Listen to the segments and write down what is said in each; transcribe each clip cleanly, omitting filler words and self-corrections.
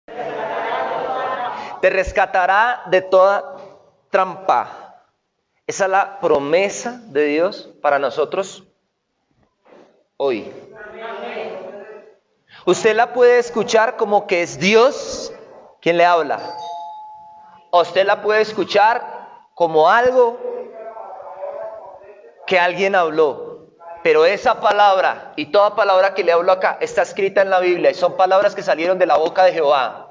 Te rescatará de toda trampa. Esa es la promesa de Dios para nosotros hoy. Usted la puede escuchar como que es Dios quien le habla. O usted la puede escuchar como algo que alguien habló. Pero esa palabra y toda palabra que le hablo acá está escrita en la Biblia y son palabras que salieron de la boca de Jehová.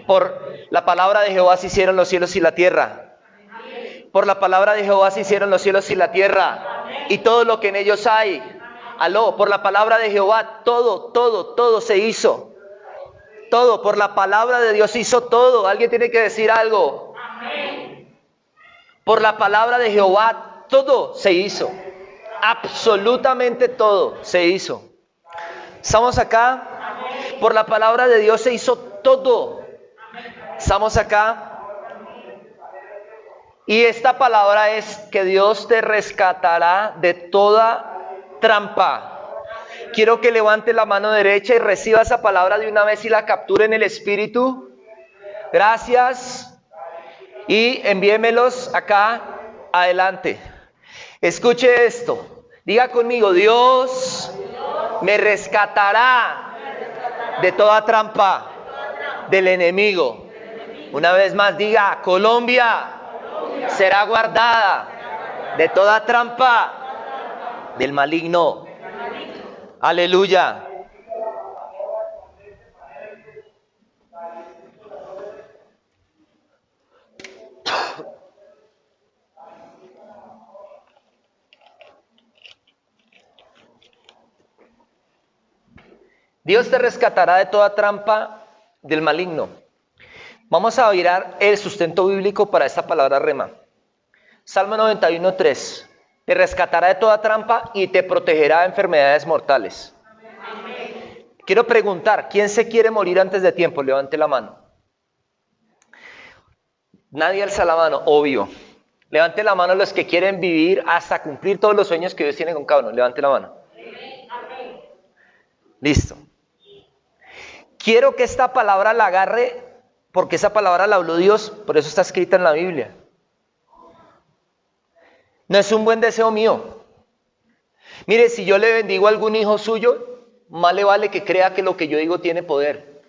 Por la palabra de Jehová se hicieron los cielos y la tierra. Por la palabra de Jehová se hicieron los cielos y la tierra. Y todo lo que en ellos hay. Aló, por la palabra de Jehová todo se hizo. Todo, por la palabra de Dios hizo todo. Alguien tiene que decir algo. Por la palabra de Jehová todo se hizo. Absolutamente todo se hizo. ¿Estamos acá? Por la palabra de Dios se hizo todo. ¿Estamos acá? Y esta palabra es que Dios te rescatará de toda trampa. Quiero que levante la mano derecha y reciba esa palabra de una vez y la capture en el espíritu. Gracias. Y envíemelos acá adelante. Escuche esto. Diga conmigo, Dios me rescatará de toda trampa del enemigo. Una vez más diga, Colombia será guardada de toda trampa del maligno. Aleluya. Dios te rescatará de toda trampa del maligno. Vamos a mirar el sustento bíblico para esta palabra rema. Salmo 91:3. Te rescatará de toda trampa y te protegerá de enfermedades mortales. Amén. Quiero preguntar, ¿quién se quiere morir antes de tiempo? Levante la mano. Nadie alza la mano, obvio. Levante la mano los que quieren vivir hasta cumplir todos los sueños que Dios tiene con cada uno. Levante la mano. Amén. Listo. Quiero que esta palabra la agarre, porque esa palabra la habló Dios, por eso está escrita en la Biblia. No es un buen deseo mío. Mire, si yo le bendigo a algún hijo suyo, más le vale que crea que lo que yo digo tiene poder.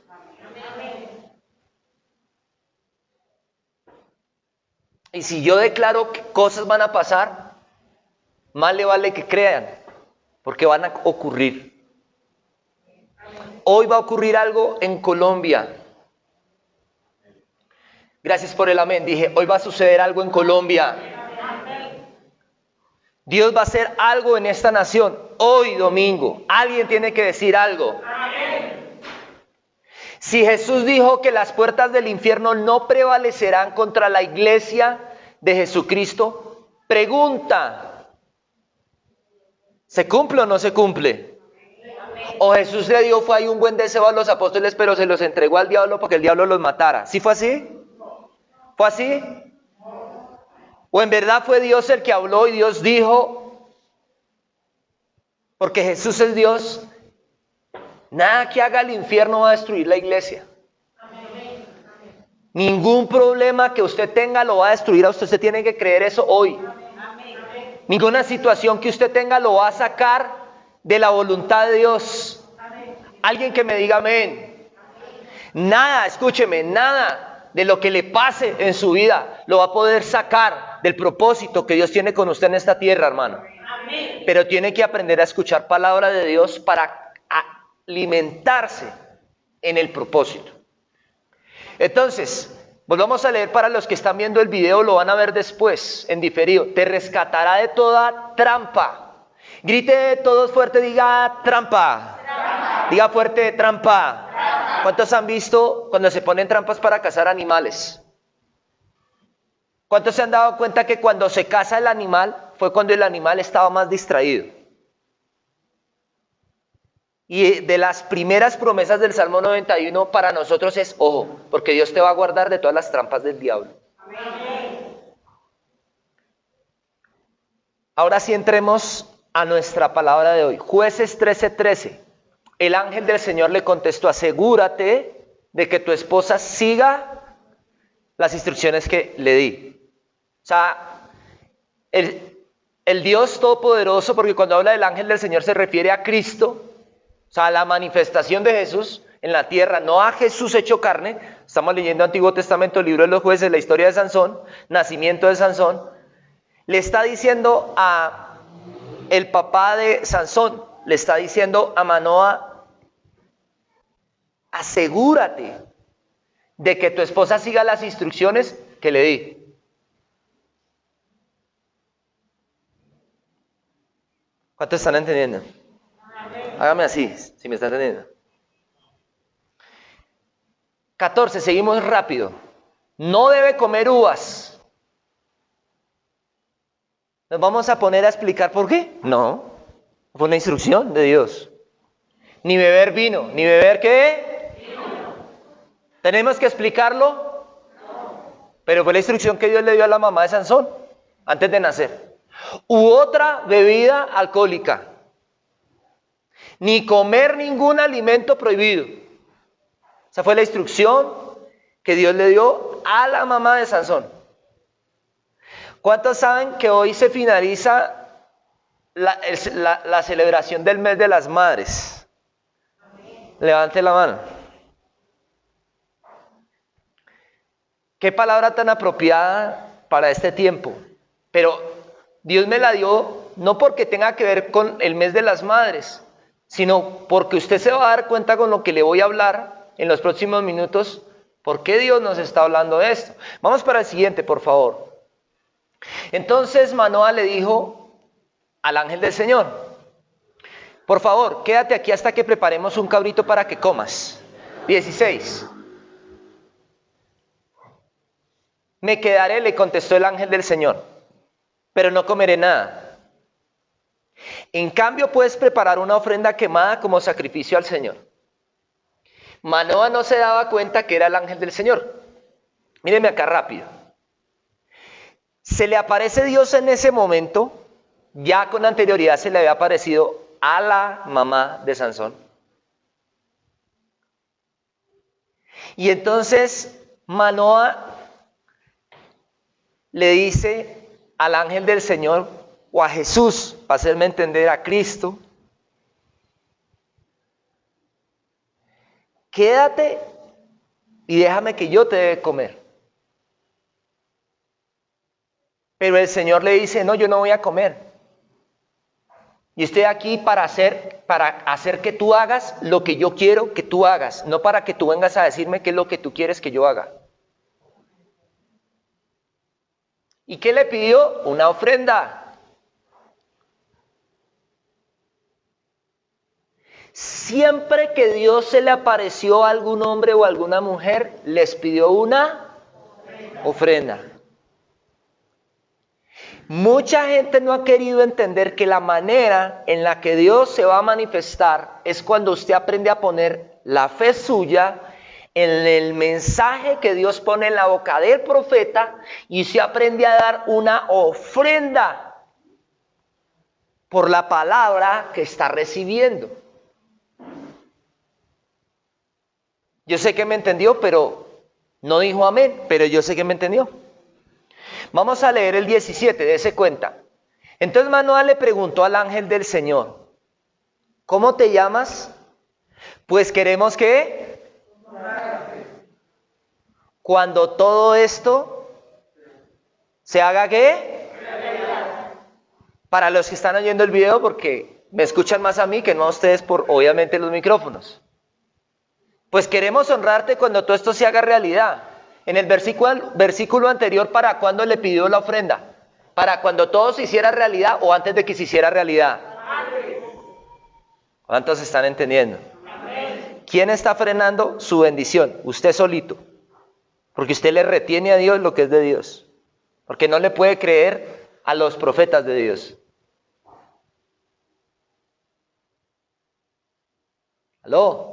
Y si yo declaro que cosas van a pasar, más le vale que crean, porque van a ocurrir. Hoy va a ocurrir algo en Colombia. Gracias por el amén. Dije, hoy va a suceder algo en Colombia. Dios va a hacer algo en esta nación. Hoy domingo. Alguien tiene que decir algo. Si Jesús dijo que las puertas del infierno no prevalecerán contra la iglesia de Jesucristo, pregunta, ¿se cumple o no se cumple? O Jesús le dio fue ahí un buen deseo a los apóstoles, pero se los entregó al diablo para que el diablo los matara. ¿Sí fue así? ¿Fue así? ¿O en verdad fue Dios el que habló y Dios dijo? Porque Jesús es Dios. Nada que haga el infierno va a destruir la iglesia. Ningún problema que usted tenga lo va a destruir a usted. Usted tiene que creer eso hoy. Ninguna situación que usted tenga lo va a sacar de la voluntad de Dios. Alguien que me diga amén. Nada, escúcheme, nada de lo que le pase en su vida lo va a poder sacar del propósito que Dios tiene con usted en esta tierra, hermano. Pero tiene que aprender a escuchar palabra de Dios para alimentarse en el propósito. Entonces, volvamos a leer para los que están viendo el video, lo van a ver después, en diferido. Te rescatará de toda trampa. Grite todos fuerte, diga trampa. Trampa. Diga fuerte, trampa. Trampa. ¿Cuántos han visto cuando se ponen trampas para cazar animales? ¿Cuántos se han dado cuenta que cuando se caza el animal fue cuando el animal estaba más distraído? Y de las primeras promesas del Salmo 91 para nosotros es, ojo, porque Dios te va a guardar de todas las trampas del diablo. Amén. Ahora sí entremos a nuestra palabra de hoy. Jueces 13:13. El ángel del Señor le contestó, asegúrate de que tu esposa siga las instrucciones que le di. O sea, el Dios Todopoderoso, porque cuando habla del ángel del Señor se refiere a Cristo, o sea, a la manifestación de Jesús en la tierra, no a Jesús hecho carne. Estamos leyendo Antiguo Testamento, el libro de los jueces, la historia de Sansón, nacimiento de Sansón. Le está diciendo a el papá de Sansón, le está diciendo a Manoa, asegúrate de que tu esposa siga las instrucciones que le di. ¿Cuántos están entendiendo? Hágame así, si me están entendiendo. 14, seguimos rápido. No debe comer uvas. ¿Nos vamos a poner a explicar por qué? No, fue una instrucción de Dios. Ni beber vino, ni beber ¿qué? Vino. ¿Tenemos que explicarlo? No. Pero fue la instrucción que Dios le dio a la mamá de Sansón antes de nacer. U otra bebida alcohólica. Ni comer ningún alimento prohibido. Esa fue la instrucción que Dios le dio a la mamá de Sansón. ¿Cuántos saben que hoy se finaliza la celebración del mes de las madres? Levante la mano. Qué palabra tan apropiada para este tiempo. Pero Dios me la dio no porque tenga que ver con el mes de las madres, sino porque usted se va a dar cuenta con lo que le voy a hablar en los próximos minutos, por qué Dios nos está hablando de esto. Vamos para el siguiente, por favor. Entonces Manoa le dijo al ángel del Señor, por favor, quédate aquí hasta que preparemos un cabrito para que comas. 16. Me quedaré, le contestó el ángel del Señor, pero no comeré nada. En cambio, puedes preparar una ofrenda quemada como sacrificio al Señor. Manoa no se daba cuenta que era el ángel del Señor. Míreme acá rápido. Se le aparece Dios en ese momento, ya con anterioridad se le había aparecido a la mamá de Sansón. Y entonces Manoa le dice al ángel del Señor, o a Jesús, para hacerme entender, a Cristo, quédate y déjame que yo te dé comer. Pero el Señor le dice, no, yo no voy a comer. Y estoy aquí para hacer que tú hagas lo que yo quiero que tú hagas, no para que tú vengas a decirme qué es lo que tú quieres que yo haga. ¿Y qué le pidió? Una ofrenda. Siempre que Dios se le apareció a algún hombre o a alguna mujer, les pidió una ofrenda. Mucha gente no ha querido entender que la manera en la que Dios se va a manifestar es cuando usted aprende a poner la fe suya en el mensaje que Dios pone en la boca del profeta y se aprende a dar una ofrenda por la palabra que está recibiendo. Yo sé que me entendió, pero no dijo amén, pero yo sé que me entendió. Vamos a leer el 17, dése cuenta. Entonces Manoa le preguntó al ángel del Señor, ¿cómo te llamas? Pues queremos que cuando todo esto se haga ¿qué? Para los que están oyendo el video, porque me escuchan más a mí que no a ustedes por obviamente los micrófonos. Pues queremos honrarte cuando todo esto se haga realidad. En el versículo anterior, ¿para cuándo le pidió la ofrenda? ¿Para cuando todo se hiciera realidad o antes de que se hiciera realidad? ¿Cuántos están entendiendo? ¿Quién está frenando su bendición? Usted solito. Porque usted le retiene a Dios lo que es de Dios. Porque no le puede creer a los profetas de Dios. ¿Aló?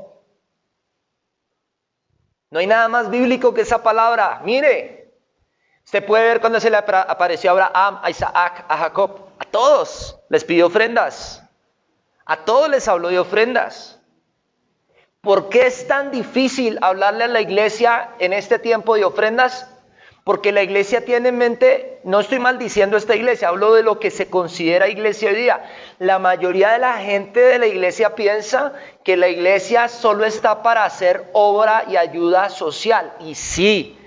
No hay nada más bíblico que esa palabra. Mire, usted puede ver cuando se le apareció a Abraham, a Isaac, a Jacob. A todos les pidió ofrendas. A todos les habló de ofrendas. ¿Por qué es tan difícil hablarle a la iglesia en este tiempo de ofrendas? Porque la iglesia tiene en mente, no estoy maldiciendo esta iglesia, hablo de lo que se considera iglesia hoy día. La mayoría de la gente de la iglesia piensa que la iglesia solo está para hacer obra y ayuda social. Y sí,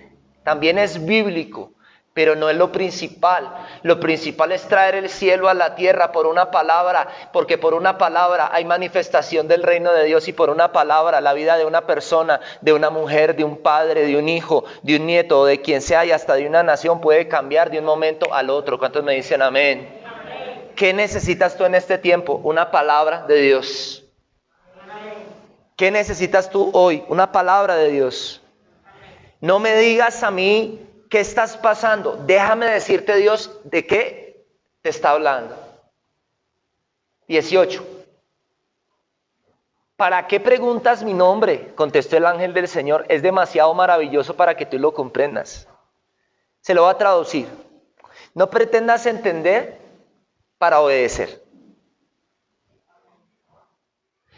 también es bíblico, pero no es lo principal. Lo principal es traer el cielo a la tierra por una palabra, porque por una palabra hay manifestación del reino de Dios, y por una palabra la vida de una persona, de una mujer, de un padre, de un hijo, de un nieto, de quien sea, y hasta de una nación puede cambiar de un momento al otro. ¿Cuántos me dicen amén? ¿Qué necesitas tú en este tiempo? Una palabra de Dios. ¿Qué necesitas tú hoy? Una palabra de Dios. No me digas a mí ¿qué estás pasando? Déjame decirte, Dios, de qué te está hablando. 18. ¿Para qué preguntas mi nombre? Contestó el ángel del Señor. Es demasiado maravilloso para que tú lo comprendas. Se lo voy a traducir. No pretendas entender para obedecer.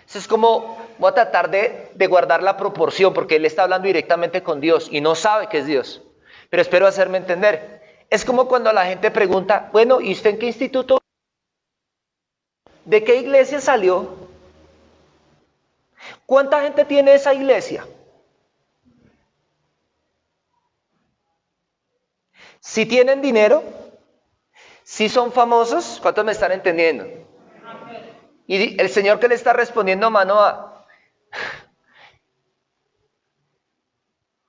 Eso es como, voy a tratar de guardar la proporción, porque él está hablando directamente con Dios y no sabe que es Dios. Pero espero hacerme entender. Es como cuando la gente pregunta, bueno, ¿y usted en qué instituto? ¿De qué iglesia salió? ¿Cuánta gente tiene esa iglesia? ¿Si tienen dinero? ¿Si son famosos? ¿Cuántos me están entendiendo? Y el Señor que le está respondiendo a Manoah,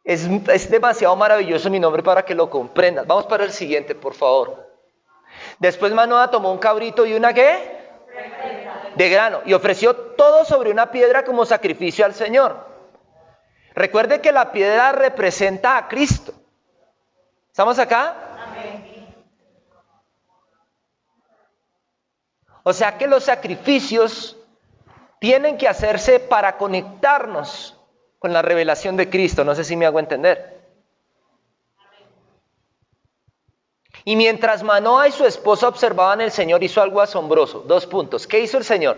es demasiado maravilloso mi nombre para que lo comprendas. Vamos para el siguiente, por favor. Después Manoah tomó un cabrito y una ¿qué? De grano, y ofreció todo sobre una piedra como sacrificio al Señor. Recuerde que la piedra representa a Cristo. ¿Estamos acá? O sea que los sacrificios tienen que hacerse para conectarnos con la revelación de Cristo. No sé si me hago entender. Y mientras Manoah y su esposa observaban, el Señor hizo algo asombroso. 2 puntos. ¿Qué hizo el Señor?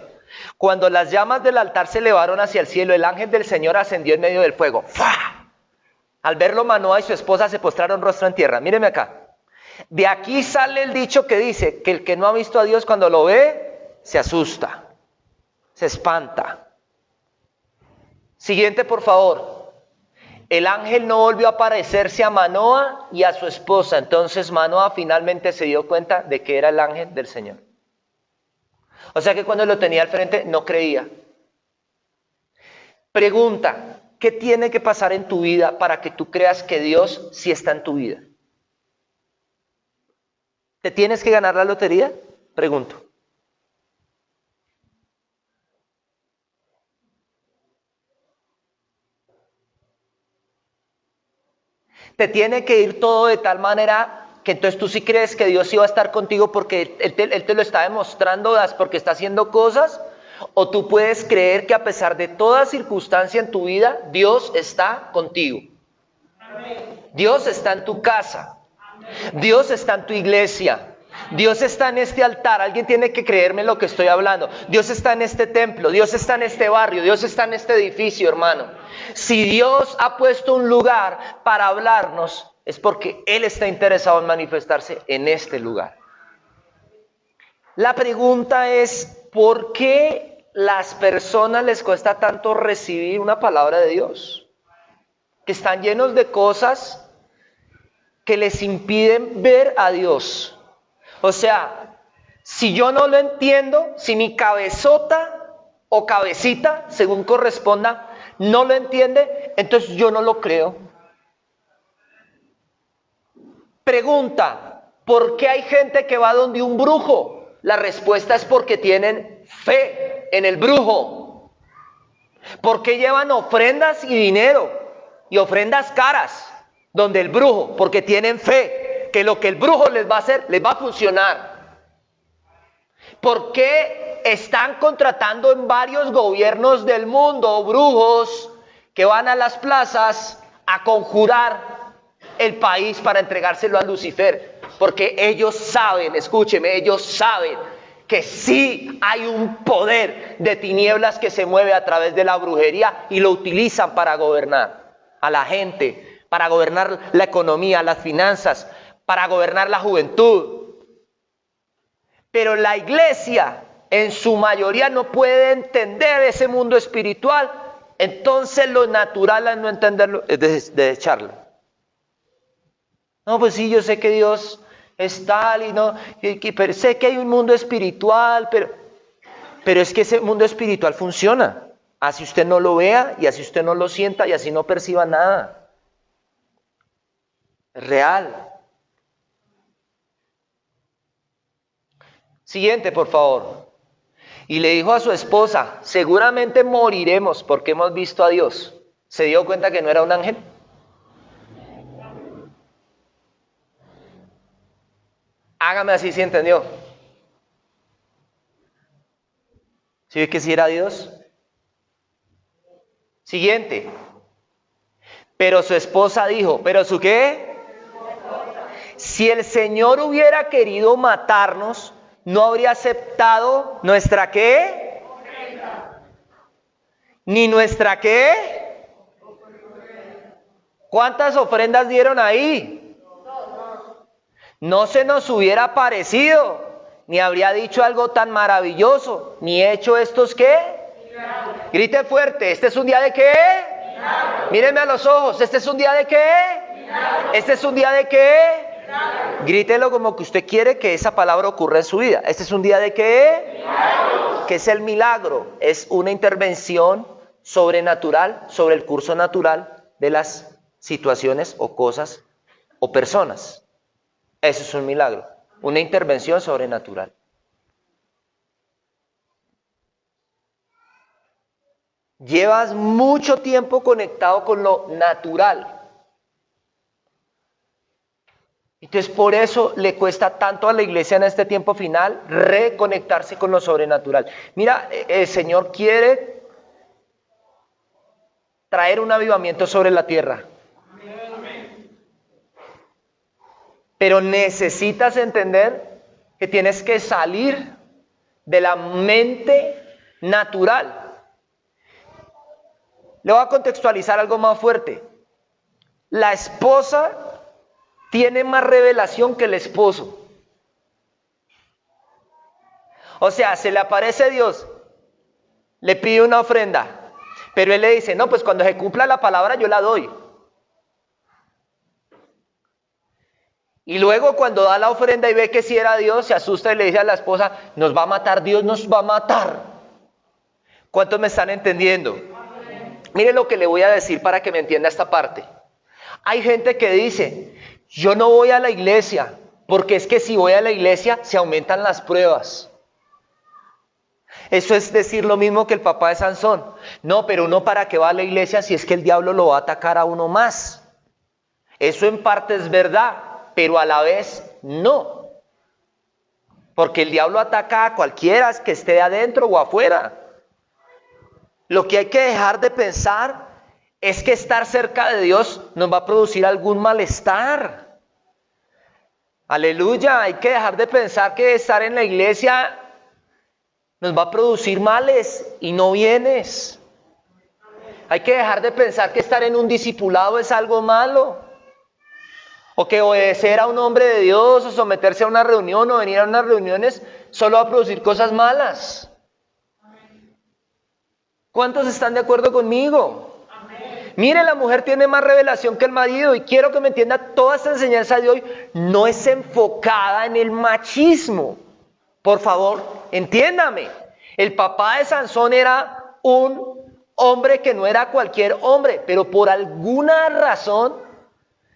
Cuando las llamas del altar se elevaron hacia el cielo, el ángel del Señor ascendió en medio del fuego. ¡Fua! Al verlo, Manoah y su esposa se postraron rostro en tierra. Míreme acá. De aquí sale el dicho que dice que el que no ha visto a Dios cuando lo ve, se asusta, se espanta. Siguiente, por favor. El ángel no volvió a parecerse a Manoah y a su esposa. Entonces Manoah finalmente se dio cuenta de que era el ángel del Señor. O sea que cuando lo tenía al frente no creía. Pregunta, ¿qué tiene que pasar en tu vida para que tú creas que Dios sí está en tu vida? ¿Te tienes que ganar la lotería? Pregunto. Te tiene que ir todo de tal manera que entonces tú sí crees que Dios sí va a estar contigo porque Él te lo está demostrando, porque está haciendo cosas. O tú puedes creer que a pesar de toda circunstancia en tu vida, Dios está contigo. Dios está en tu casa. Dios está en tu iglesia. Dios está en este altar. Alguien tiene que creerme lo que estoy hablando. Dios está en este templo. Dios está en este barrio. Dios está en este edificio, hermano. Si Dios ha puesto un lugar para hablarnos, es porque Él está interesado en manifestarse en este lugar. La pregunta es, ¿por qué las personas les cuesta tanto recibir una palabra de Dios? Que están llenos de cosas que les impiden ver a Dios. O sea, si yo no lo entiendo, si mi cabezota o cabecita, según corresponda, no lo entiende, entonces yo no lo creo. Pregunta, ¿por qué hay gente que va donde un brujo? La respuesta es porque tienen fe en el brujo. ¿Por qué llevan ofrendas y dinero y ofrendas caras donde el brujo? Porque tienen fe que lo que el brujo les va a hacer, les va a funcionar. ¿Por qué están contratando en varios gobiernos del mundo brujos que van a las plazas a conjurar el país para entregárselo a Lucifer? Porque ellos saben, escúcheme, ellos saben que sí hay un poder de tinieblas que se mueve a través de la brujería y lo utilizan para gobernar a la gente, para gobernar la economía, las finanzas, para gobernar la juventud. Pero la iglesia en su mayoría no puede entender ese mundo espiritual, entonces lo natural al no entenderlo es desecharlo. No, pues sí, yo sé que Dios es tal y no, pero sé que hay un mundo espiritual, pero es que ese mundo espiritual funciona. Así usted no lo vea y así usted no lo sienta y así no perciba nada. Es real. Siguiente, por favor. Y le dijo a su esposa, seguramente moriremos porque hemos visto a Dios. ¿Se dio cuenta que no era un ángel? Hágame así si entendió. ¿Sí ve que sí era Dios? Siguiente. Pero su esposa dijo, ¿pero su qué? Si el Señor hubiera querido matarnos, ¿no habría aceptado nuestra qué? ¿Ni nuestra qué? ¿Cuántas ofrendas dieron ahí? No se nos hubiera aparecido, ni habría dicho algo tan maravilloso, ni hecho estos qué. Grite fuerte, ¿este es un día de qué? Mírenme a los ojos, ¿este es un día de qué? ¿Este es un día de qué? Grítelo como que usted quiere que esa palabra ocurra en su vida. ¿Este es un día de qué? ¿Qué es el milagro? Es una intervención sobrenatural sobre el curso natural de las situaciones o cosas o personas. Eso es un milagro, una intervención sobrenatural. Llevas mucho tiempo conectado con lo natural. Entonces por eso le cuesta tanto a la iglesia en este tiempo final reconectarse con lo sobrenatural. Mira, el Señor quiere traer un avivamiento sobre la tierra. Pero necesitas entender que tienes que salir de la mente natural. Le voy a contextualizar algo más fuerte. La esposa tiene más revelación que el esposo. O sea, se le aparece Dios, le pide una ofrenda, pero él le dice, no, pues cuando se cumpla la palabra yo la doy. Y luego cuando da la ofrenda y ve que sí era Dios, se asusta y le dice a la esposa, nos va a matar, Dios nos va a matar. ¿Cuántos me están entendiendo? Mire lo que le voy a decir para que me entienda esta parte. Hay gente que dice, yo no voy a la iglesia, porque es que si voy a la iglesia se aumentan las pruebas. Eso es decir lo mismo que el papá de Sansón. No, pero uno para qué va a la iglesia si es que el diablo lo va a atacar a uno más. Eso en parte es verdad, pero a la vez no. Porque el diablo ataca a cualquiera que esté adentro o afuera. Lo que hay que dejar de pensar es que estar cerca de Dios nos va a producir algún malestar. Aleluya, hay que dejar de pensar que estar en la iglesia nos va a producir males y no bienes. Hay que dejar de pensar que estar en un discipulado es algo malo. O que obedecer a un hombre de Dios o someterse a una reunión o venir a unas reuniones solo va a producir cosas malas. ¿Cuántos están de acuerdo conmigo? Mire, la mujer tiene más revelación que el marido y quiero que me entienda, toda esta enseñanza de hoy no es enfocada en el machismo. Por favor, entiéndame. El papá de Sansón era un hombre que no era cualquier hombre, pero por alguna razón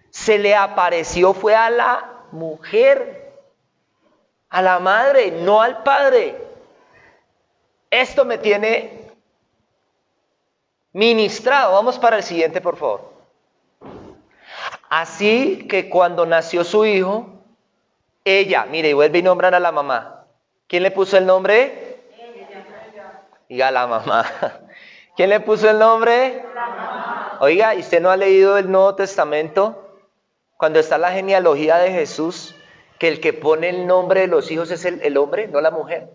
se le apareció, fue a la mujer, a la madre, no al padre. Esto me tiene ministrado. Vamos para el siguiente, por favor. Así que cuando nació su hijo, ella, mire, y vuelve y nombran a la mamá. ¿Quién le puso el nombre? Ella. Diga la mamá. ¿Quién le puso el nombre? La mamá. Oiga, ¿y usted no ha leído el Nuevo Testamento? Cuando está la genealogía de Jesús, que el que pone el nombre de los hijos es el hombre, no la mujer.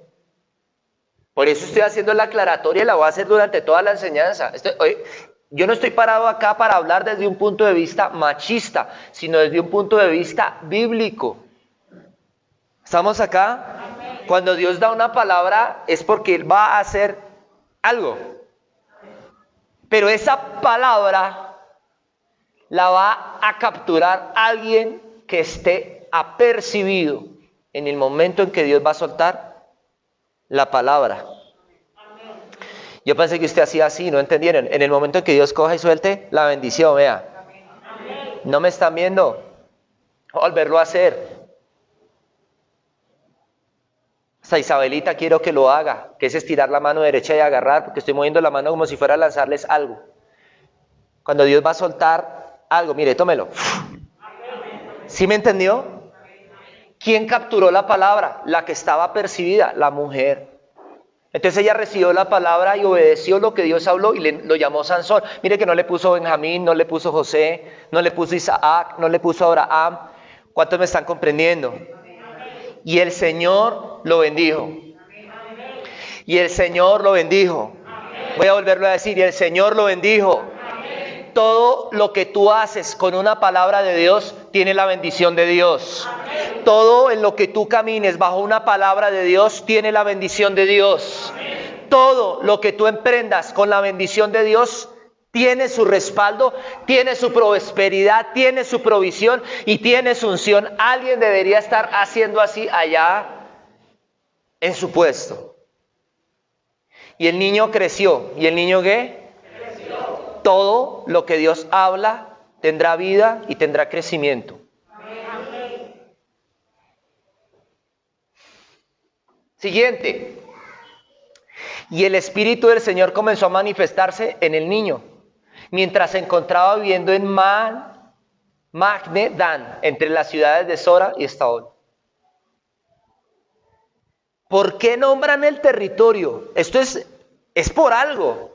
Por eso estoy haciendo la aclaratoria y la voy a hacer durante toda la enseñanza. Yo no estoy parado acá para hablar desde un punto de vista machista, sino desde un punto de vista bíblico. ¿Estamos acá? Cuando Dios da una palabra es porque Él va a hacer algo. Pero esa palabra la va a capturar alguien que esté apercibido en el momento en que Dios va a soltar la palabra. Yo pensé que usted hacía así, no entendieron. En el momento en que Dios coja y suelte la bendición, vea. ¿No me están viendo? Volverlo a hacer. Hasta Isabelita quiero que lo haga, que es estirar la mano derecha y agarrar, porque estoy moviendo la mano como si fuera a lanzarles algo. Cuando Dios va a soltar algo, mire, tómelo. ¿Sí me entendió? ¿Quién capturó la palabra? La que estaba percibida, la mujer. Entonces ella recibió la palabra y obedeció lo que Dios habló y lo llamó Sansón. Mire que no le puso Benjamín, no le puso José, no le puso Isaac, no le puso Abraham. ¿Cuántos me están comprendiendo? Y el Señor lo bendijo. Y el Señor lo bendijo. Voy a volverlo a decir, y el Señor lo bendijo. Todo lo que tú haces con una palabra de Dios tiene la bendición de Dios. Todo en lo que tú camines bajo una palabra de Dios tiene la bendición de Dios. Todo lo que tú emprendas con la bendición de Dios tiene su respaldo, tiene su prosperidad, tiene su provisión y tiene su unción. Alguien debería estar haciendo así allá en su puesto. Y el niño creció. ¿Y el niño qué? Creció. Todo lo que Dios habla tendrá vida y tendrá crecimiento. Amén. Siguiente. Y el Espíritu del Señor comenzó a manifestarse en el niño, mientras se encontraba viviendo en Magne Dan, entre las ciudades de Sora y Estaol. ¿Por qué nombran el territorio? Esto es por algo.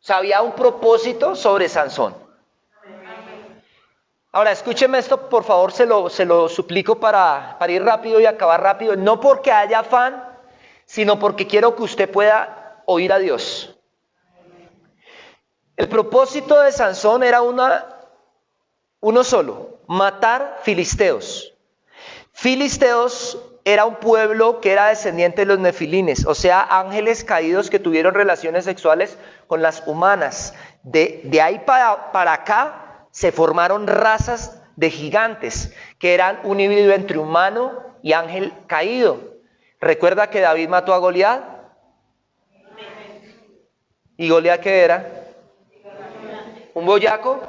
O sea, había un propósito sobre Sansón. Ahora, escúcheme esto, por favor, se lo suplico para ir rápido y acabar rápido. No porque haya afán, sino porque quiero que usted pueda oír a Dios. El propósito de Sansón era uno solo: matar filisteos. Filisteos era un pueblo que era descendiente de los nefilines, o sea, ángeles caídos que tuvieron relaciones sexuales con las humanas. De ahí para acá se formaron razas de gigantes, que eran un híbrido entre humano y ángel caído. ¿Recuerda que David mató a Goliat? ¿Y Goliat qué era? ¿Un boyaco?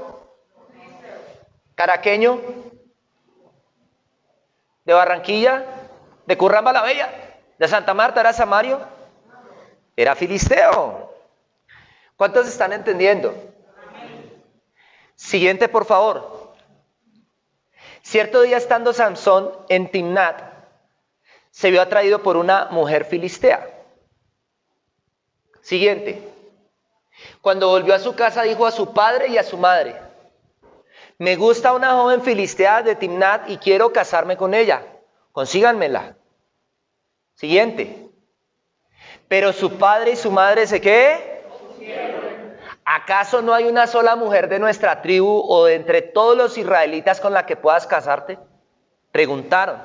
¿Caraqueño? ¿De Barranquilla? ¿De Curramba la Bella? ¿De Santa Marta? ¿Era Samario? Era filisteo. ¿Cuántos están entendiendo? Siguiente, por favor. Cierto día, estando Sansón en Timnat, se vio atraído por una mujer filistea. Siguiente. Cuando volvió a su casa, dijo a su padre y a su madre: me gusta una joven filistea de Timnat y quiero casarme con ella. Consíganmela. Siguiente. Pero su padre y su madre ¿se qué? ¿Acaso no hay una sola mujer de nuestra tribu o de entre todos los israelitas con la que puedas casarte? Preguntaron.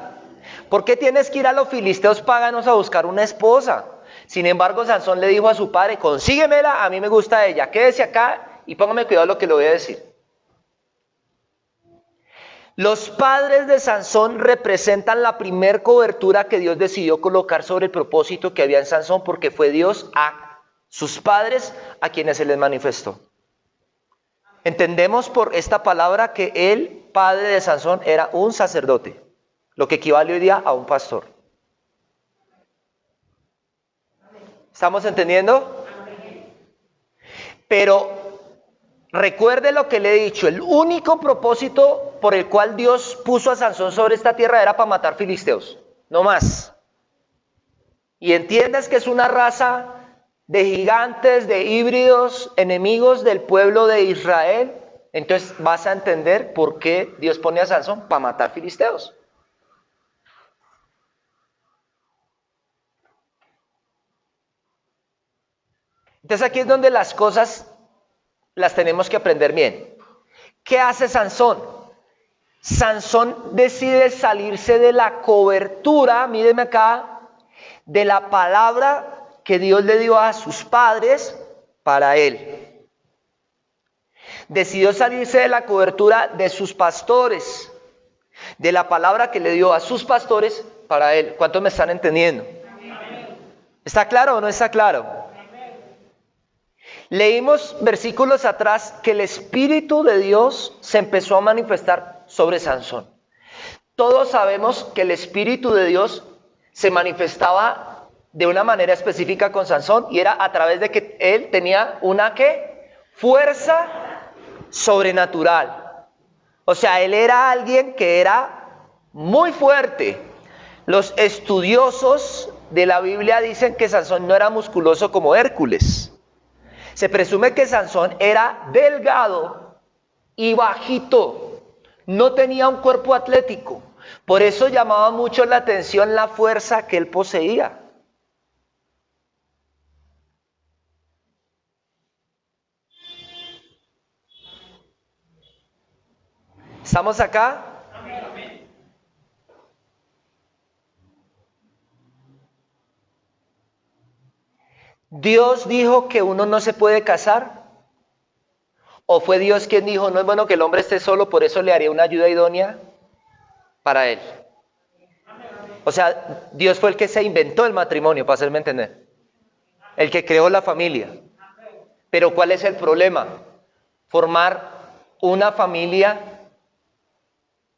¿Por qué tienes que ir a los filisteos paganos a buscar una esposa? Sin embargo, Sansón le dijo a su padre: consíguemela, a mí me gusta ella. Quédese acá y póngame cuidado lo que le voy a decir. Los padres de Sansón representan la primer cobertura que Dios decidió colocar sobre el propósito que había en Sansón, porque fue Dios a sus padres a quienes se les manifestó. Entendemos por esta palabra que el padre de Sansón era un sacerdote, lo que equivale hoy día a un pastor. ¿Estamos entendiendo? Pero recuerde lo que le he dicho, el único propósito por el cual Dios puso a Sansón sobre esta tierra era para matar filisteos, no más. Y entiendes que es una raza de gigantes, de híbridos, enemigos del pueblo de Israel. Entonces vas a entender por qué Dios pone a Sansón para matar filisteos. Entonces aquí es donde las cosas las tenemos que aprender bien. ¿Qué hace Sansón? Sansón decide salirse de la cobertura, mírenme acá, de la palabra que Dios le dio a sus padres para él. Decidió salirse de la cobertura de sus pastores, de la palabra que le dio a sus pastores para él. ¿Cuántos me están entendiendo? ¿Está claro o no está claro? Leímos versículos atrás que el Espíritu de Dios se empezó a manifestar sobre Sansón. Todos sabemos que el Espíritu de Dios se manifestaba de una manera específica con Sansón y era a través de que él tenía una ¿qué? Fuerza sobrenatural. O sea, él era alguien que era muy fuerte. Los estudiosos de la Biblia dicen que Sansón no era musculoso como Hércules. Se presume que Sansón era delgado y bajito, no tenía un cuerpo atlético. Por eso llamaba mucho la atención la fuerza que él poseía. ¿Estamos acá? ¿Dios dijo que uno no se puede casar? ¿O fue Dios quien dijo, no es bueno que el hombre esté solo, por eso le haré una ayuda idónea para él? O sea, Dios fue el que se inventó el matrimonio, para hacerme entender. El que creó la familia. Pero ¿cuál es el problema? Formar una familia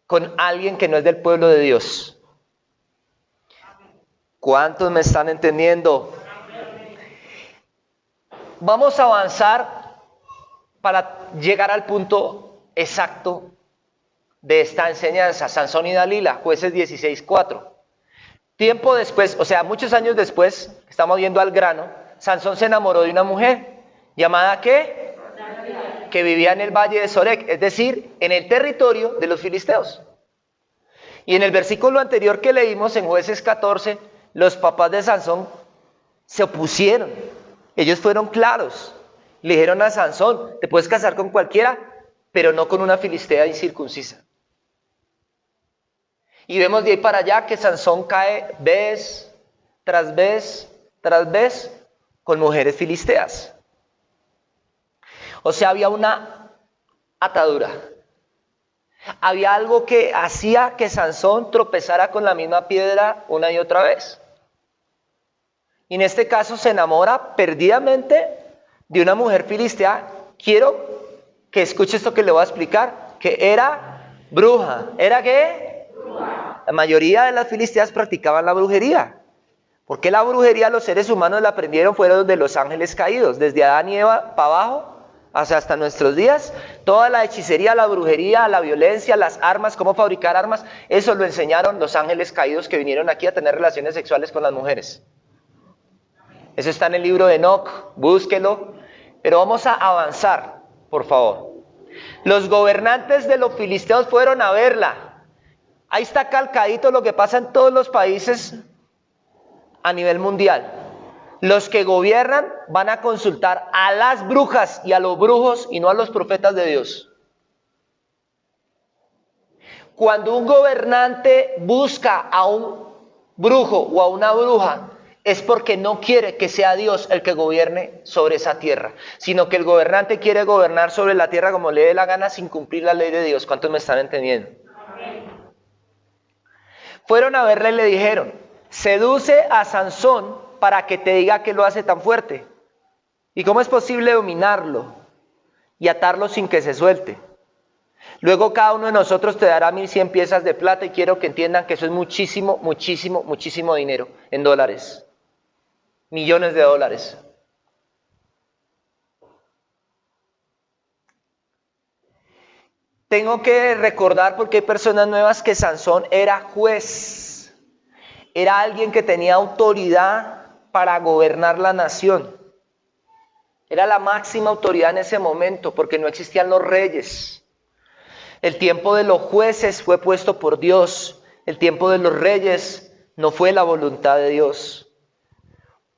con alguien que no es del pueblo de Dios. ¿Cuántos me están entendiendo? Vamos a avanzar para llegar al punto exacto de esta enseñanza. Sansón y Dalila, Jueces 16:4. Tiempo después, o sea, muchos años después, estamos viendo al grano, Sansón se enamoró de una mujer, llamada ¿qué? Que vivía en el valle de Sorek, es decir, en el territorio de los filisteos. Y en el versículo anterior que leímos, en Jueces 14, los papás de Sansón se opusieron. Ellos fueron claros. Le dijeron a Sansón, te puedes casar con cualquiera, pero no con una filistea incircuncisa. Y vemos de ahí para allá que Sansón cae vez tras vez tras vez con mujeres filisteas. O sea, había una atadura. Había algo que hacía que Sansón tropezara con la misma piedra una y otra vez. Y en este caso se enamora perdidamente de una mujer filistea. Quiero que escuche esto que le voy a explicar, que era bruja. ¿Era qué? La mayoría de las filisteas practicaban la brujería. ¿Por qué la brujería los seres humanos la aprendieron? Fueron de los ángeles caídos, desde Adán y Eva para abajo, hasta nuestros días. Toda la hechicería, la brujería, la violencia, las armas, cómo fabricar armas, eso lo enseñaron los ángeles caídos que vinieron aquí a tener relaciones sexuales con las mujeres. Eso está en el libro de Enoc, búsquelo. Pero vamos a avanzar, por favor. Los gobernantes de los filisteos fueron a verla. Ahí está calcadito lo que pasa en todos los países a nivel mundial. Los que gobiernan van a consultar a las brujas y a los brujos y no a los profetas de Dios. Cuando un gobernante busca a un brujo o a una bruja, es porque no quiere que sea Dios el que gobierne sobre esa tierra, sino que el gobernante quiere gobernar sobre la tierra como le dé la gana sin cumplir la ley de Dios. ¿Cuántos me están entendiendo? Fueron a verle y le dijeron, seduce a Sansón para que te diga qué lo hace tan fuerte. ¿Y cómo es posible dominarlo y atarlo sin que se suelte? Luego cada uno de nosotros te dará 1,100 piezas de plata y quiero que entiendan que eso es muchísimo, muchísimo, muchísimo dinero en dólares. Millones de dólares. Tengo que recordar, porque hay personas nuevas, que Sansón era juez. Era alguien que tenía autoridad para gobernar la nación. Era la máxima autoridad en ese momento, porque no existían los reyes. El tiempo de los jueces fue puesto por Dios. El tiempo de los reyes no fue la voluntad de Dios.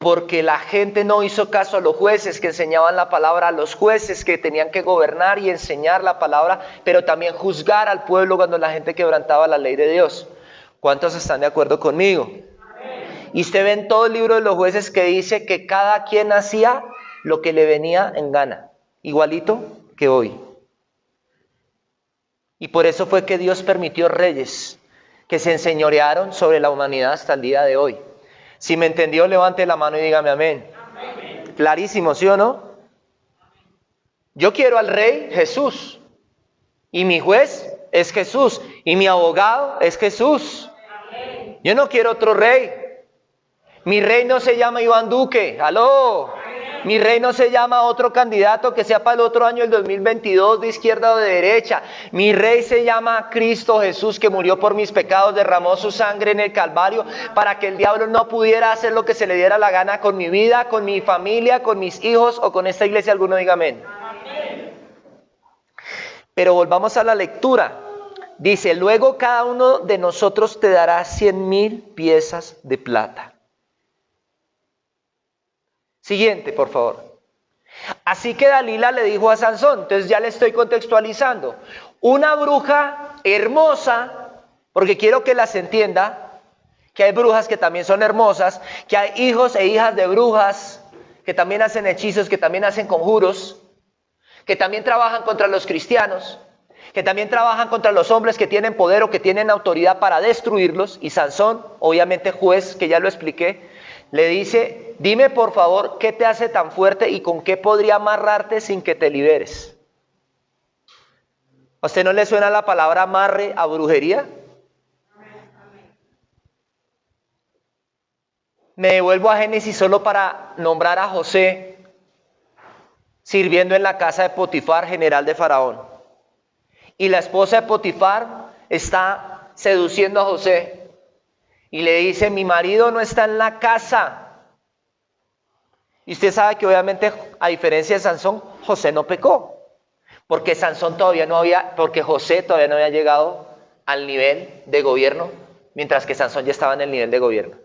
porque la gente no hizo caso a los jueces que enseñaban la palabra, a los jueces que tenían que gobernar y enseñar la palabra, pero también juzgar al pueblo cuando la gente quebrantaba la ley de Dios. ¿Cuántos están de acuerdo conmigo? Y usted ve en todo el libro de los jueces que dice que cada quien hacía lo que le venía en gana, igualito que hoy. Y por eso fue que Dios permitió reyes que se enseñorearon sobre la humanidad hasta el día de hoy. Si me entendió, levante la mano y dígame amén. Amén. Clarísimo, ¿sí o no? Yo quiero al rey Jesús. Y mi juez es Jesús. Y mi abogado es Jesús. Amén. Yo no quiero otro rey. Mi rey no se llama Iván Duque. ¡Aló! Mi rey no se llama otro candidato que sea para el otro año, el 2022, de izquierda o de derecha. Mi rey se llama Cristo Jesús, que murió por mis pecados, derramó su sangre en el Calvario para que el diablo no pudiera hacer lo que se le diera la gana con mi vida, con mi familia, con mis hijos o con esta iglesia. Alguno diga amén. Amén. Pero volvamos a la lectura. Dice, luego cada uno de nosotros te dará 100,000 piezas de plata. Siguiente, por favor. Así que Dalila le dijo a Sansón, entonces ya le estoy contextualizando, una bruja hermosa, porque quiero que las entienda, que hay brujas que también son hermosas, que hay hijos e hijas de brujas, que también hacen hechizos, que también hacen conjuros, que también trabajan contra los cristianos, que también trabajan contra los hombres que tienen poder o que tienen autoridad para destruirlos. Y Sansón, obviamente juez, que ya lo expliqué, le dice, dime por favor, ¿qué te hace tan fuerte y con qué podría amarrarte sin que te liberes? ¿A usted no le suena la palabra amarre a brujería? Me devuelvo a Génesis solo para nombrar a José sirviendo en la casa de Potifar, general de Faraón. Y la esposa de Potifar está seduciendo a José. Y le dice, mi marido no está en la casa. Y usted sabe que obviamente, a diferencia de Sansón, José no pecó. Porque José todavía no había llegado al nivel de gobierno, mientras que Sansón ya estaba en el nivel de gobierno.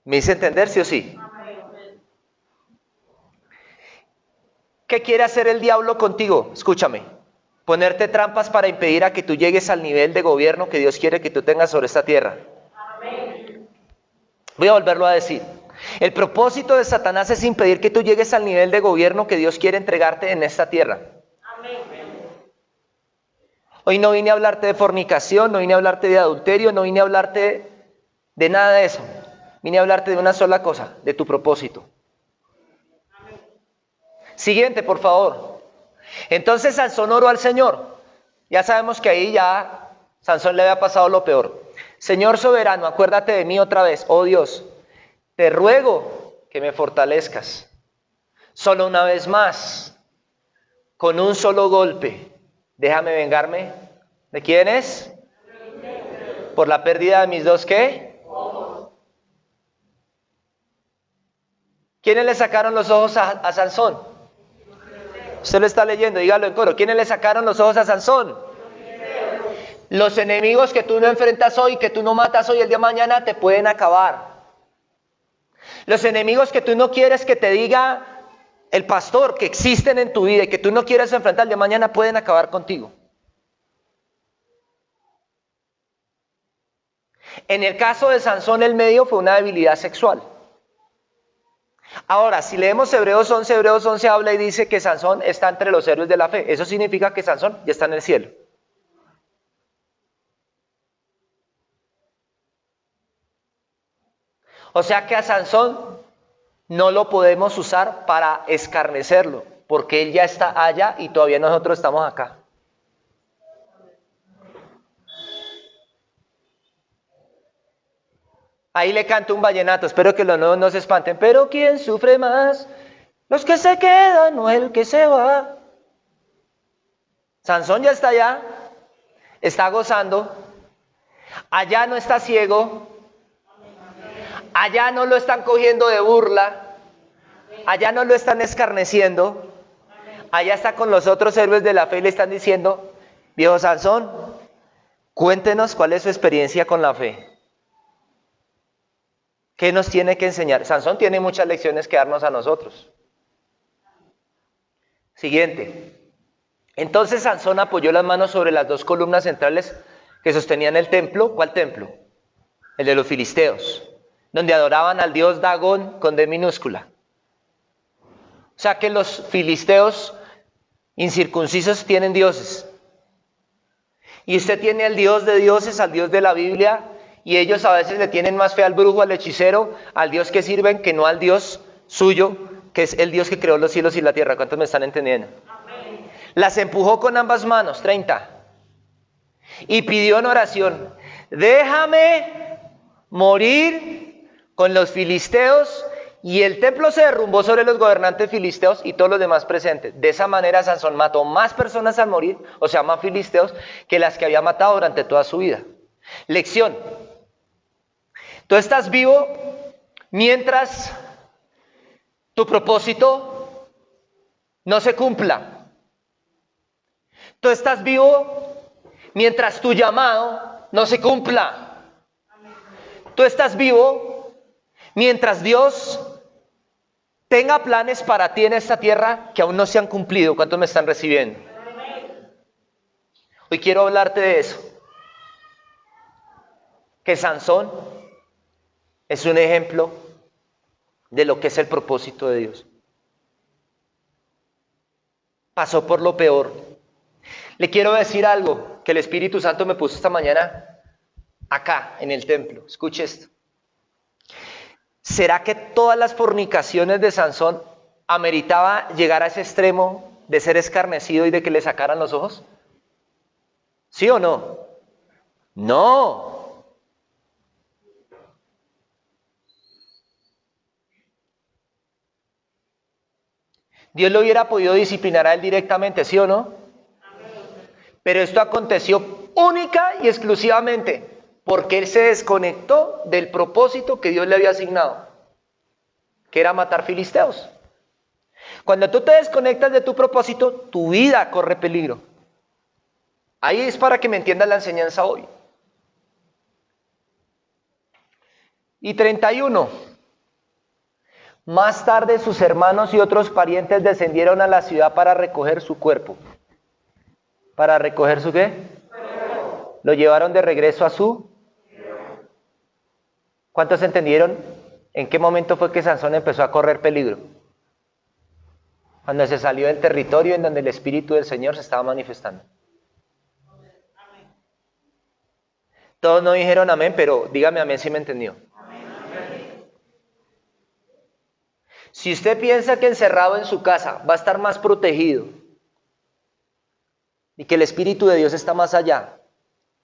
¿Me hice entender, sí o sí? ¿Qué quiere hacer el diablo contigo? Escúchame. Ponerte trampas para impedir a que tú llegues al nivel de gobierno que Dios quiere que tú tengas sobre esta tierra. Amén. Voy a volverlo a decir. El propósito de Satanás es impedir que tú llegues al nivel de gobierno que Dios quiere entregarte en esta tierra. Amén. Hoy no vine a hablarte de fornicación, no vine a hablarte de adulterio, no vine a hablarte de nada de eso. Vine a hablarte de una sola cosa, de tu propósito. Amén. Siguiente, por favor. Entonces Sansón oró al Señor. Ya sabemos que ahí ya Sansón le había pasado lo peor. Señor soberano, acuérdate de mí otra vez. Oh Dios, te ruego que me fortalezcas. Solo una vez más, con un solo golpe, déjame vengarme. ¿De quién es? Por la pérdida de mis dos, ¿qué? Ojos. ¿Quiénes le sacaron los ojos a Sansón? Usted lo está leyendo, dígalo en coro. ¿Quiénes le sacaron los ojos a Sansón? Los enemigos que tú no enfrentas hoy, que tú no matas hoy, el día de mañana te pueden acabar. Los enemigos que tú no quieres que te diga el pastor que existen en tu vida y que tú no quieres enfrentar, el día de mañana pueden acabar contigo. En el caso de Sansón, el medio fue una debilidad sexual. Ahora, si leemos Hebreos 11 habla y dice que Sansón está entre los héroes de la fe. Eso significa que Sansón ya está en el cielo. O sea que a Sansón no lo podemos usar para escarnecerlo, porque él ya está allá y todavía nosotros estamos acá. Ahí le canto un vallenato, espero que los nuevos no se espanten. Pero ¿quién sufre más? Los que se quedan o el que se va. Sansón ya está allá, está gozando. Allá no está ciego. Allá no lo están cogiendo de burla. Allá no lo están escarneciendo. Allá está con los otros héroes de la fe y le están diciendo, viejo Sansón, cuéntenos cuál es su experiencia con la fe. ¿Qué nos tiene que enseñar? Sansón tiene muchas lecciones que darnos a nosotros. Siguiente. Entonces Sansón apoyó las manos sobre las dos columnas centrales que sostenían el templo. ¿Cuál templo? El de los filisteos, donde adoraban al dios Dagón con D minúscula. O sea que los filisteos incircuncisos tienen dioses. Y usted tiene al Dios de dioses, al Dios de la Biblia, y ellos a veces le tienen más fe al brujo, al hechicero, al Dios que sirven, que no al Dios suyo, que es el Dios que creó los cielos y la tierra. ¿Cuántos me están entendiendo? Amén. Las empujó con ambas manos, 30. Y pidió en oración, déjame morir con los filisteos. Y el templo se derrumbó sobre los gobernantes filisteos y todos los demás presentes. De esa manera Sansón mató más personas al morir, o sea, más filisteos, que las que había matado durante toda su vida. Lección. Tú estás vivo mientras tu propósito no se cumpla. Tú estás vivo mientras tu llamado no se cumpla. Tú estás vivo mientras Dios tenga planes para ti en esta tierra que aún no se han cumplido. ¿Cuántos me están recibiendo? Hoy quiero hablarte de eso. Que Sansón es un ejemplo de lo que es el propósito de Dios. Pasó por lo peor. Le quiero decir algo que el Espíritu Santo me puso esta mañana acá en el templo. Escuche esto. ¿Será que todas las fornicaciones de Sansón ameritaba llegar a ese extremo de ser escarnecido y de que le sacaran los ojos? ¿Sí o no? No. Dios lo hubiera podido disciplinar a él directamente, ¿sí o no? Pero esto aconteció única y exclusivamente porque él se desconectó del propósito que Dios le había asignado, que era matar filisteos. Cuando tú te desconectas de tu propósito, tu vida corre peligro. Ahí es para que me entiendas la enseñanza hoy. Y 31. Más tarde sus hermanos y otros parientes descendieron a la ciudad para recoger su cuerpo. ¿Para recoger su qué? Lo llevaron de regreso a su... ¿Cuántos entendieron en qué momento fue que Sansón empezó a correr peligro? Cuando se salió del territorio en donde el Espíritu del Señor se estaba manifestando. Todos no dijeron amén, pero dígame amén si me entendió. Si usted piensa que encerrado en su casa va a estar más protegido y que el Espíritu de Dios está más allá,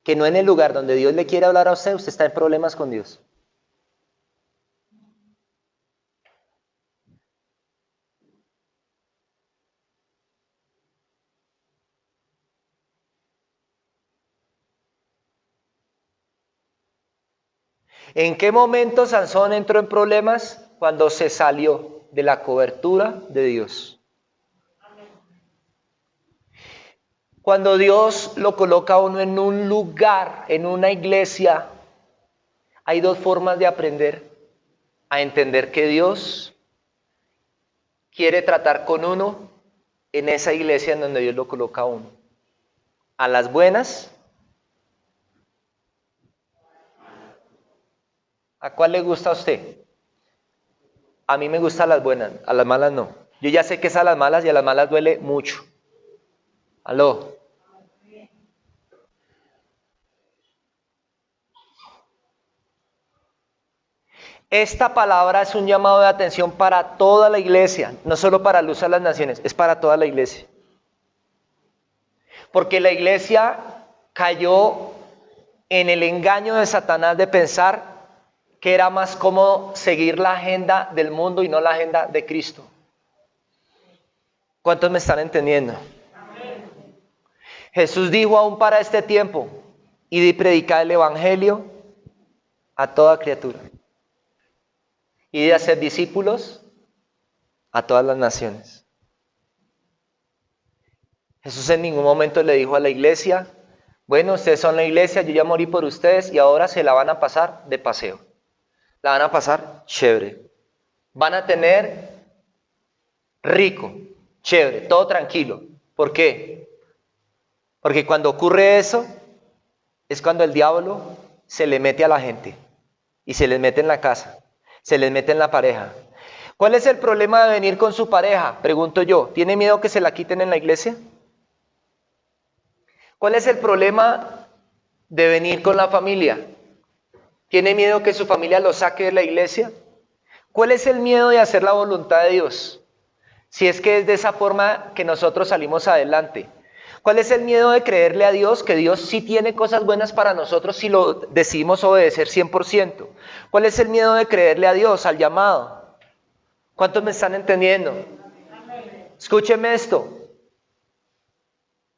que no en el lugar donde Dios le quiere hablar a usted, usted está en problemas con Dios. ¿En qué momento Sansón entró en problemas? Cuando se salió de la cobertura de Dios. Cuando Dios lo coloca a uno en un lugar, en una iglesia, hay dos formas de aprender a entender que Dios quiere tratar con uno en esa iglesia en donde Dios lo coloca a uno. A las buenas. ¿A cuál le gusta a usted? A mí me gustan las buenas, a las malas no. Yo ya sé que es a las malas y a las malas duele mucho. ¿Aló? Esta palabra es un llamado de atención para toda la iglesia, no solo para Luz a las Naciones, es para toda la iglesia. Porque la iglesia cayó en el engaño de Satanás de pensar que era más cómodo seguir la agenda del mundo y no la agenda de Cristo. ¿Cuántos me están entendiendo? Amén. Jesús dijo aún para este tiempo, id y predicad el evangelio a toda criatura. Y de hacer discípulos a todas las naciones. Jesús en ningún momento le dijo a la iglesia, bueno, ustedes son la iglesia, yo ya morí por ustedes y ahora se la van a pasar de paseo. La van a pasar chévere. Van a tener rico, chévere, todo tranquilo. ¿Por qué? Porque cuando ocurre eso, es cuando el diablo se le mete a la gente. Y se les mete en la casa, se les mete en la pareja. ¿Cuál es el problema de venir con su pareja? Pregunto yo. ¿Tiene miedo que se la quiten en la iglesia? ¿Cuál es el problema de venir con la familia? ¿Tiene miedo que su familia lo saque de la iglesia? ¿Cuál es el miedo de hacer la voluntad de Dios? Si es que es de esa forma que nosotros salimos adelante. ¿Cuál es el miedo de creerle a Dios que Dios sí tiene cosas buenas para nosotros si lo decidimos obedecer 100%? ¿Cuál es el miedo de creerle a Dios, al llamado? ¿Cuántos me están entendiendo? Escúcheme esto.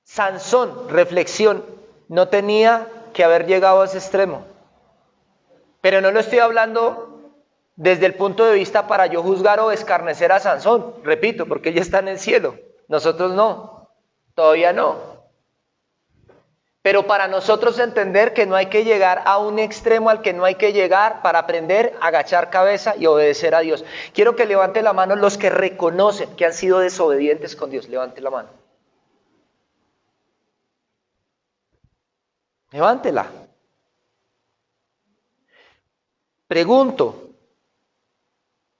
Sansón, reflexión, no tenía que haber llegado a ese extremo. Pero no lo estoy hablando desde el punto de vista para yo juzgar o escarnecer a Sansón. Repito, porque ella está en el cielo. Nosotros no. Todavía no. Pero para nosotros entender que no hay que llegar a un extremo al que no hay que llegar para aprender a agachar cabeza y obedecer a Dios. Quiero que levante la mano los que reconocen que han sido desobedientes con Dios. Levante la mano. Levántela. Pregunto,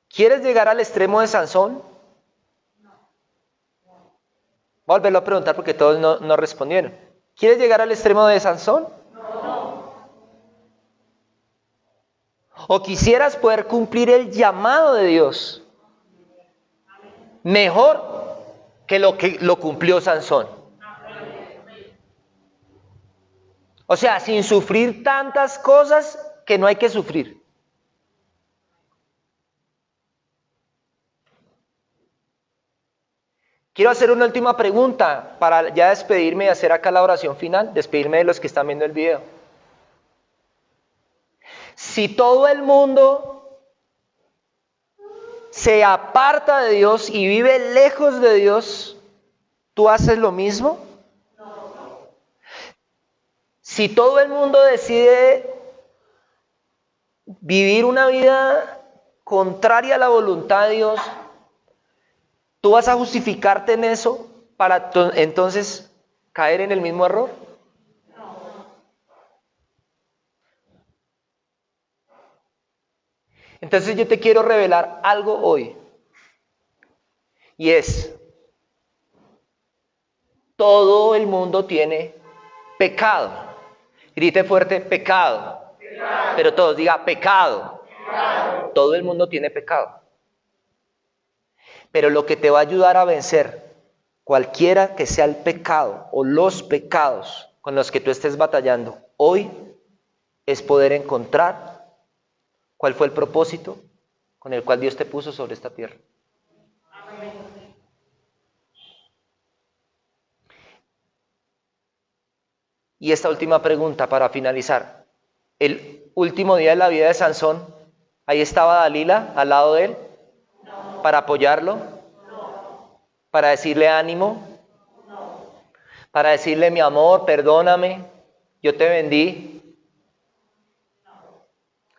¿quieres llegar al extremo de Sansón? Voy a volverlo a preguntar porque todos no respondieron. ¿Quieres llegar al extremo de Sansón? No. ¿O quisieras poder cumplir el llamado de Dios mejor que lo cumplió Sansón? O sea, sin sufrir tantas cosas que no hay que sufrir. Quiero hacer una última pregunta para ya despedirme y hacer acá la oración final, despedirme de los que están viendo el video. Si todo el mundo se aparta de Dios y vive lejos de Dios, ¿tú haces lo mismo? No. Si todo el mundo decide vivir una vida contraria a la voluntad de Dios, ¿tú vas a justificarte en eso para entonces caer en el mismo error? No. Entonces yo te quiero revelar algo hoy. Y es, todo el mundo tiene pecado. Grite fuerte, pecado. Pecado. Pero todos digan pecado. Pecado. Todo el mundo tiene pecado. Pero lo que te va a ayudar a vencer cualquiera que sea el pecado o los pecados con los que tú estés batallando hoy es poder encontrar cuál fue el propósito con el cual Dios te puso sobre esta tierra. Y esta última pregunta para finalizar. El último día de la vida de Sansón, ahí estaba Dalila al lado de él. ¿Para apoyarlo? No. ¿Para decirle ánimo? No. ¿Para decirle mi amor, perdóname, yo te vendí? No.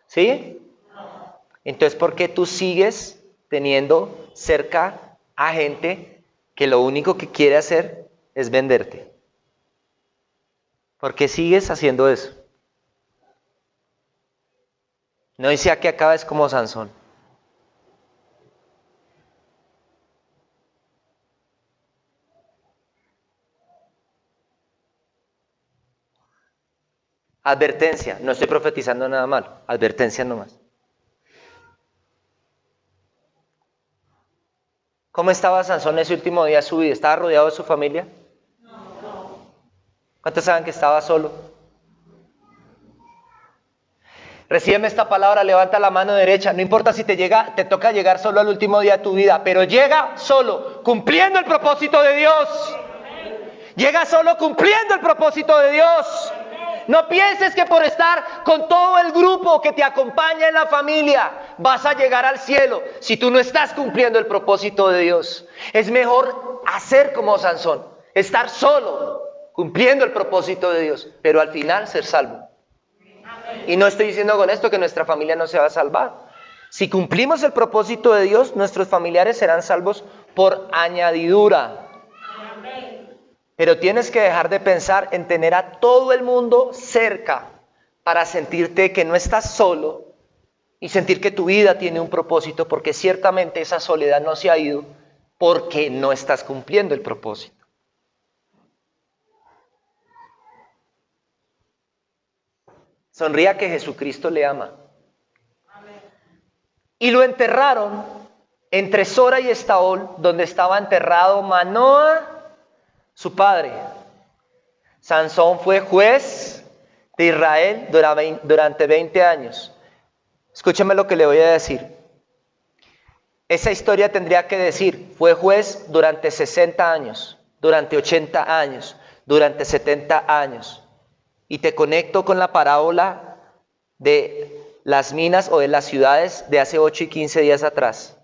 ¿Sí? No. Entonces, ¿por qué tú sigues teniendo cerca a gente que lo único que quiere hacer es venderte? ¿Por qué sigues haciendo eso? No dice que acabes como Sansón. Advertencia, no estoy profetizando nada malo, advertencia nomás. ¿Cómo estaba Sansón ese último día de su vida? ¿Estaba rodeado de su familia? No. ¿Cuántos saben que estaba solo? Recíbeme esta palabra, levanta la mano derecha. No importa si te toca llegar solo al último día de tu vida, pero llega solo, cumpliendo el propósito de Dios. Llega solo cumpliendo el propósito de Dios. No pienses que por estar con todo el grupo que te acompaña en la familia vas a llegar al cielo si tú no estás cumpliendo el propósito de Dios. Es mejor hacer como Sansón, estar solo, cumpliendo el propósito de Dios, pero al final ser salvo. Y no estoy diciendo con esto que nuestra familia no se va a salvar. Si cumplimos el propósito de Dios, nuestros familiares serán salvos por añadidura. Pero tienes que dejar de pensar en tener a todo el mundo cerca para sentirte que no estás solo y sentir que tu vida tiene un propósito, porque ciertamente esa soledad no se ha ido porque no estás cumpliendo el propósito. Sonría que Jesucristo le ama. Y lo enterraron entre Sora y Estaol, donde estaba enterrado Manoa, su padre. Sansón fue juez de Israel durante 20 años. Escúchame lo que le voy a decir. Esa historia tendría que decir, fue juez durante 60 años, durante 80 años, durante 70 años. Y te conecto con la parábola de las minas o de las ciudades de hace 8 y 15 días atrás.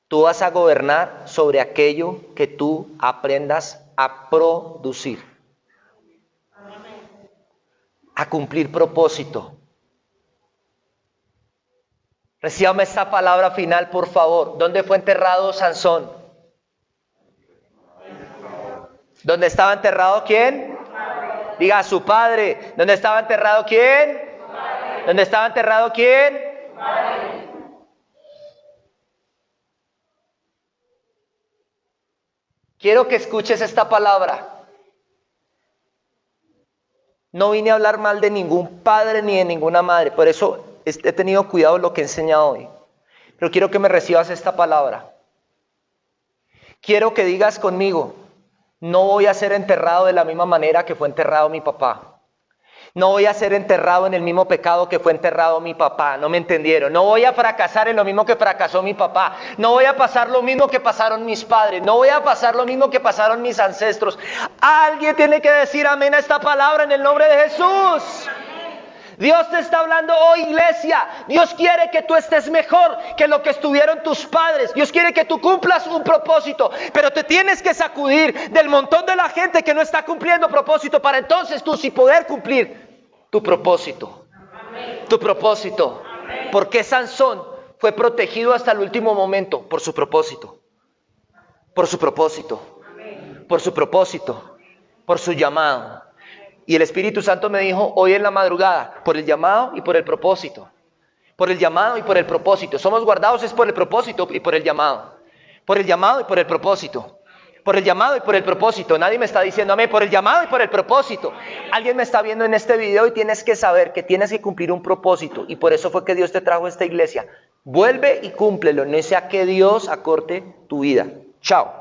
Tú vas a gobernar sobre aquello que tú aprendas a producir, a cumplir propósito. Recíbame esta palabra final, por favor. ¿Dónde fue enterrado Sansón? ¿Dónde estaba enterrado quién? Diga, su padre. ¿Dónde estaba enterrado quién? ¿Dónde estaba enterrado quién? Quiero que escuches esta palabra. No vine a hablar mal de ningún padre ni de ninguna madre, por eso he tenido cuidado en lo que he enseñado hoy. Pero quiero que me recibas esta palabra. Quiero que digas conmigo, no voy a ser enterrado de la misma manera que fue enterrado mi papá. No voy a ser enterrado en el mismo pecado que fue enterrado mi papá. No me entendieron. No voy a fracasar en lo mismo que fracasó mi papá. No voy a pasar lo mismo que pasaron mis padres. No voy a pasar lo mismo que pasaron mis ancestros. Alguien tiene que decir amén a esta palabra en el nombre de Jesús. Dios te está hablando hoy, iglesia. Dios quiere que tú estés mejor que lo que estuvieron tus padres. Dios quiere que tú cumplas un propósito, pero te tienes que sacudir del montón de la gente que no está cumpliendo propósito para entonces tú sí poder cumplir tu propósito. Tu propósito. Porque Sansón fue protegido hasta el último momento por su propósito. Por su propósito. Por su propósito. Por su llamado. Y el Espíritu Santo me dijo hoy en la madrugada, por el llamado y por el propósito. Por el llamado y por el propósito. Somos guardados es por el propósito y por el llamado. Por el llamado y por el propósito. Por el llamado y por el propósito. Nadie me está diciendo amén. Por el llamado y por el propósito. Alguien me está viendo en este video y tienes que saber que tienes que cumplir un propósito. Y por eso fue que Dios te trajo a esta iglesia. Vuelve y cúmplelo. No sea que Dios acorte tu vida. Chao.